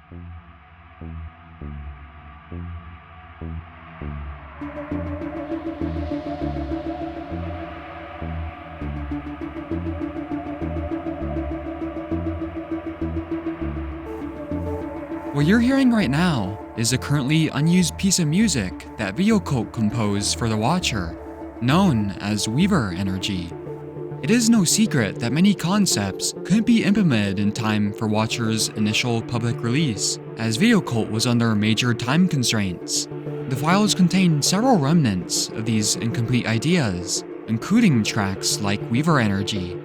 What you're hearing right now is a currently unused piece of music that VideoCult composed for the Watcher, known as Weaver Energy. It is no secret that many concepts couldn't be implemented in time for Watcher's initial public release, as VideoCult was under major time constraints. The files contain several remnants of these incomplete ideas, including tracks like Weaver Energy.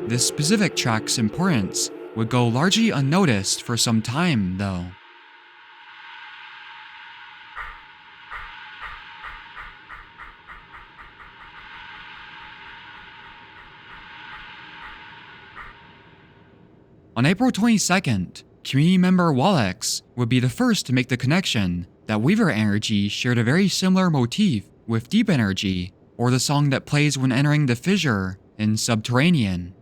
This specific track's importance would go largely unnoticed for some time, though. On April 22nd, community member Wallex would be the first to make the connection that Weaver Energy shared a very similar motif with Deep Energy, or the song that plays when entering the fissure in Subterranean.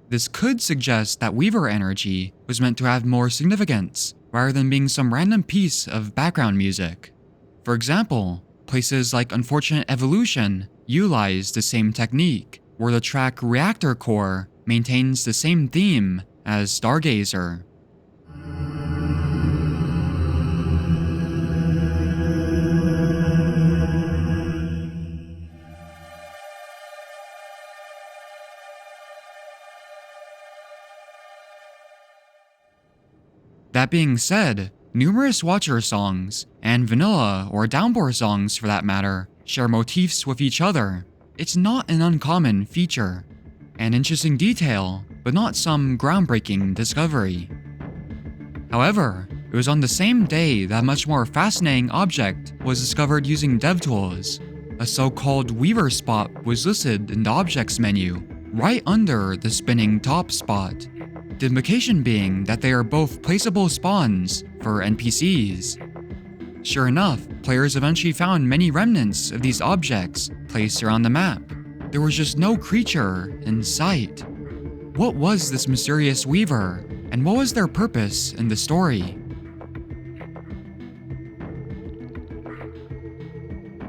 This could suggest that Weaver Energy was meant to have more significance, rather than being some random piece of background music. For example, places like Unfortunate Evolution utilize the same technique, where the track Reactor Core maintains the same theme as Stargazer. That being said, numerous Watcher songs, and vanilla or downpour songs for that matter, share motifs with each other. It's not an uncommon feature. An interesting detail, but not some groundbreaking discovery. However, it was on the same day that a much more fascinating object was discovered using DevTools. A so-called Weaver spot was listed in the Objects menu, right under the spinning top spot. The implication being that they are both placeable spawns for NPCs. Sure enough, players eventually found many remnants of these objects placed around the map. There was just no creature in sight. What was this mysterious Weaver, and what was their purpose in the story?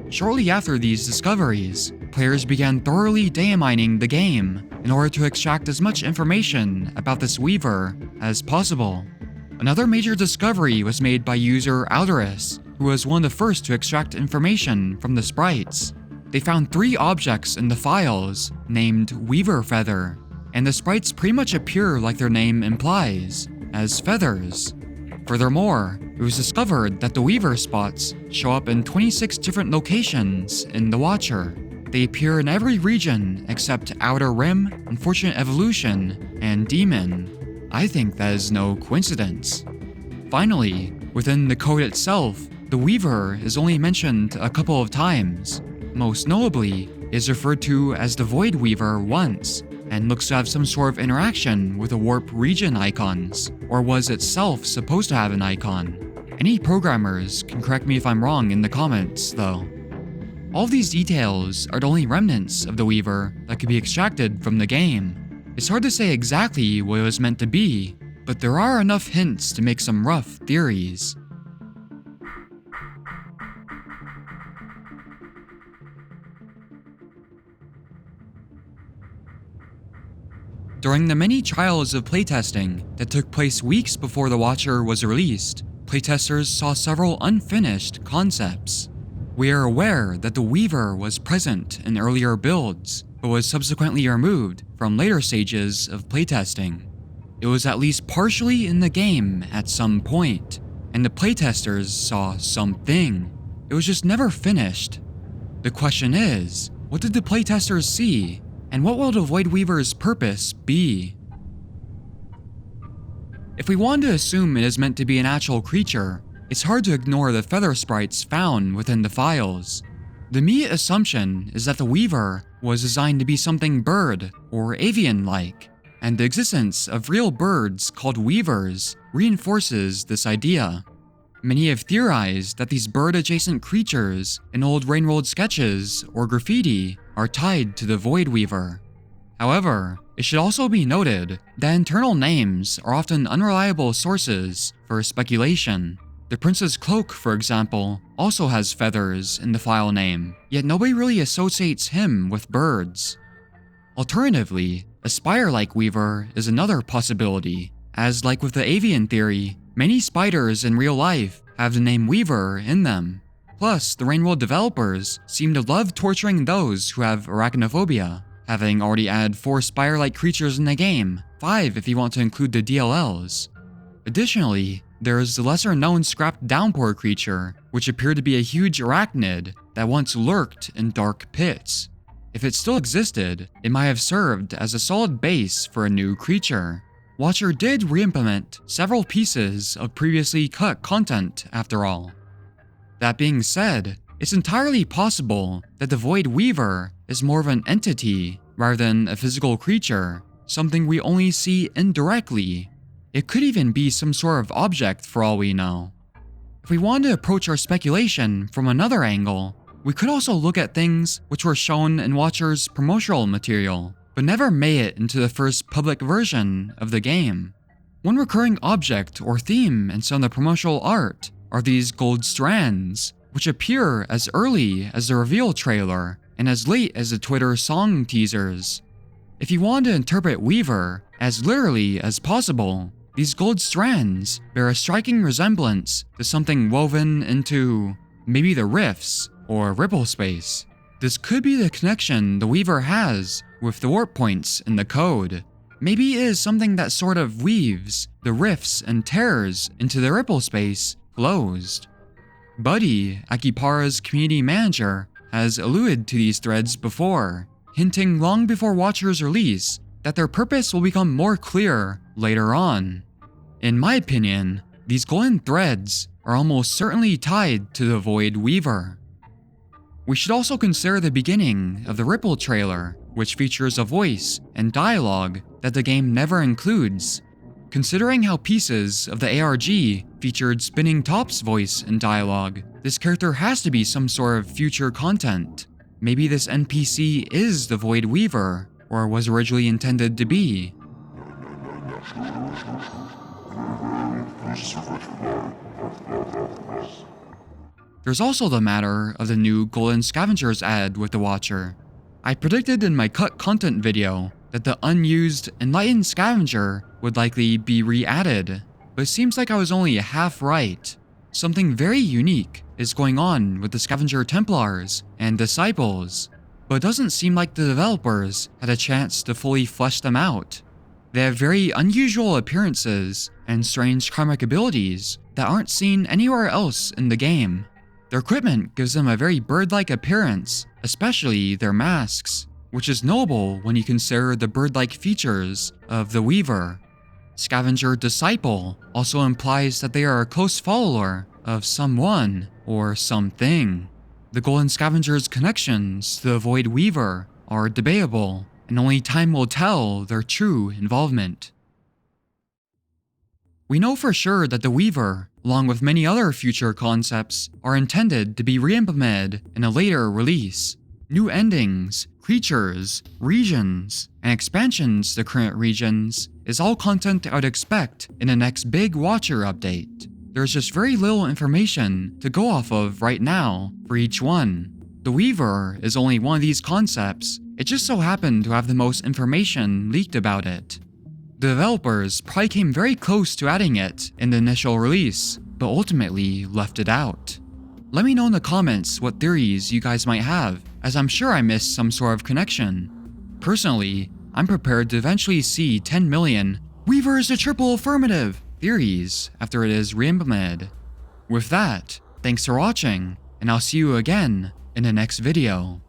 Shortly after these discoveries, players began thoroughly data mining the game in order to extract as much information about this Weaver as possible. Another major discovery was made by user Alderus, who was one of the first to extract information from the sprites. They found 3 objects in the files named Weaver Feather, and the sprites pretty much appear like their name implies, as feathers. Furthermore, it was discovered that the Weaver spots show up in 26 different locations in the Watcher. They appear in every region except Outer Rim, Unfortunate Evolution, and Demon. I think that is no coincidence. Finally, within the code itself, the Weaver is only mentioned a couple of times. Most notably, it is referred to as the Void Weaver once, and looks to have some sort of interaction with the warp region icons, or was itself supposed to have an icon. Any programmers can correct me if I'm wrong in the comments, though. All of these details are the only remnants of the Weaver that could be extracted from the game. It's hard to say exactly what it was meant to be, but there are enough hints to make some rough theories. During the many trials of playtesting that took place weeks before the Watcher was released, playtesters saw several unfinished concepts. We are aware that the Weaver was present in earlier builds, but was subsequently removed from later stages of playtesting. It was at least partially in the game at some point, and the playtesters saw something. It was just never finished. The question is, what did the playtesters see, and what will the Void Weaver's purpose be? If we want to assume it is meant to be an actual creature, it's hard to ignore the feather sprites found within the files. The immediate assumption is that the Weaver was designed to be something bird or avian-like. and the existence of real birds called weavers reinforces this idea. Many have theorized that these bird-adjacent creatures in old rainworld sketches or graffiti are tied to the Void Weaver. However, it should also be noted that internal names are often unreliable sources for speculation. The Prince's Cloak, for example, also has feathers in the file name, yet nobody really associates him with birds. Alternatively, a spire-like weaver is another possibility, as like with the avian theory, many spiders in real life have the name Weaver in them. Plus, the rainworld developers seem to love torturing those who have arachnophobia, having already added 4 spire-like creatures in the game, 5 if you want to include the DLLs. Additionally, there is the lesser-known scrapped downpour creature, which appeared to be a huge arachnid that once lurked in dark pits. If it still existed, it might have served as a solid base for a new creature. Watcher did re-implement several pieces of previously cut content after all. That being said, it's entirely possible that the Void Weaver is more of an entity rather than a physical creature, something we only see indirectly. It could even be some sort of object for all we know. If we wanted to approach our speculation from another angle, we could also look at things which were shown in Watcher's promotional material, but never made it into the first public version of the game. One recurring object or theme in some of the promotional art are these gold strands, which appear as early as the reveal trailer and as late as the Twitter song teasers. If you want to interpret Weaver as literally as possible, these gold strands bear a striking resemblance to something woven into maybe the rifts or ripple space. This could be the connection the Weaver has with the warp points in the code. Maybe it is something that sort of weaves the rifts and tears into the ripple space closed. Buddy, Akipara's community manager, has alluded to these threads before, hinting long before Watcher's release that their purpose will become more clear later on. In my opinion, these golden threads are almost certainly tied to the Void Weaver. We should also consider the beginning of the Ripple trailer, which features a voice and dialogue that the game never includes. Considering how pieces of the ARG featured Spinning Top's voice and dialogue, this character has to be some sort of future content. Maybe this NPC is the Void Weaver, or was originally intended to be. There's also the matter of the new Golden Scavengers ad with the Watcher. I predicted in my cut content video that the unused Enlightened Scavenger would likely be re-added, but it seems like I was only half right. Something very unique is going on with the Scavenger Templars and Disciples, but it doesn't seem like the developers had a chance to fully flesh them out. They have very unusual appearances and strange karmic abilities that aren't seen anywhere else in the game. Their equipment gives them a very bird-like appearance, especially their masks, which is notable when you consider the bird-like features of the Weaver. Scavenger Disciple also implies that they are a close follower of someone or something. The Golden Scavenger's connections to the Void Weaver are debatable, and only time will tell their true involvement. We know for sure that the Weaver, along with many other future concepts, are intended to be re-implemented in a later release. New endings, creatures, regions, and expansions to current regions is all content I would expect in the next big Watcher update. There's just very little information to go off of right now for each one. The Weaver is only one of these concepts, it just so happened to have the most information leaked about it. The developers probably came very close to adding it in the initial release, but ultimately left it out. Let me know in the comments what theories you guys might have, as I'm sure I missed some sort of connection. Personally, I'm prepared to eventually see 10 million "Weaver is a triple affirmative" theories after it is re-implemented. With that, thanks for watching, and I'll see you again in the next video.